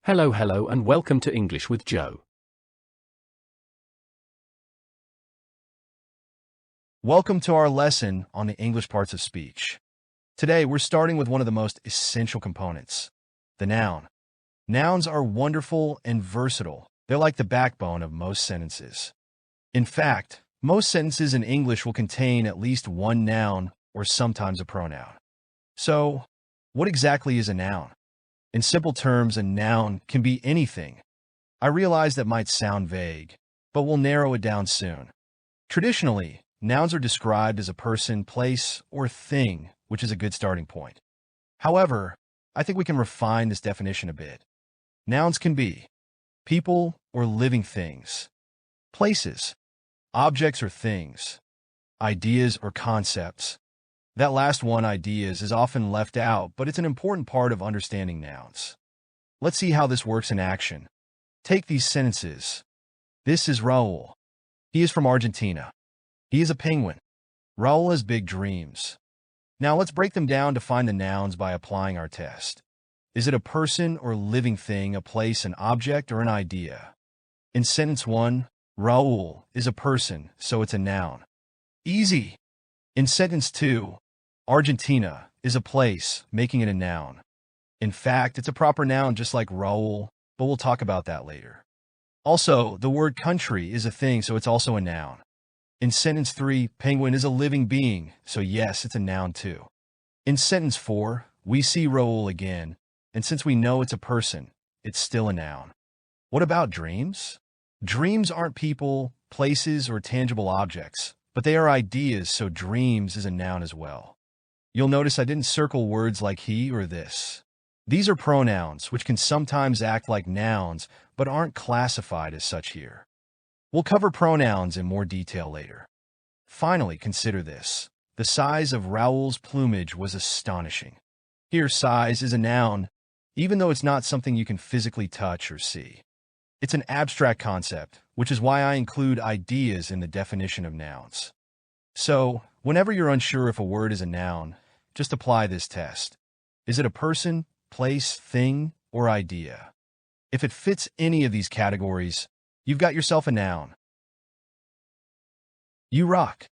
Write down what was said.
Hello, and welcome to English with Joe. Welcome to our lesson on the English parts of speech. Today, we're starting with one of the most essential components, the noun. Nouns are wonderful and versatile. They're like the backbone of most sentences. In fact, most sentences in English will contain at least one noun or sometimes a pronoun. So, what exactly is a noun? In simple terms, a noun can be anything. I realize that might sound vague, but we'll narrow it down soon. Traditionally, nouns are described as a person, place, or thing, which is a good starting point. However, I think we can refine this definition a bit. Nouns can be people or living things, places, objects or things, ideas or concepts. That last one, ideas, is often left out, but it's an important part of understanding nouns. Let's see how this works in action. Take these sentences. This is Raul. He is from Argentina. He is a penguin. Raul has big dreams. Now let's break them down to find the nouns by applying our test. Is it a person or living thing, a place, an object, or an idea? In sentence 1, Raul is a person, so it's a noun. Easy. In sentence 2, Argentina is a place, making it a noun. In fact, it's a proper noun just like Raul, but we'll talk about that later. Also, the word country is a thing, so it's also a noun. In sentence 3, penguin is a living being, so yes, it's a noun too. In sentence 4, we see Raul again, and since we know it's a person, it's still a noun. What about dreams? Dreams aren't people, places, or tangible objects, but they are ideas, so dreams is a noun as well. You'll notice I didn't circle words like he or this. These are pronouns, which can sometimes act like nouns, but aren't classified as such here. We'll cover pronouns in more detail later. Finally, consider this. The size of Raoul's plumage was astonishing. Here, size is a noun, even though it's not something you can physically touch or see. It's an abstract concept, which is why I include ideas in the definition of nouns. So, whenever you're unsure if a word is a noun, just apply this test. Is it a person, place, thing, or idea? If it fits any of these categories, you've got yourself a noun. You rock!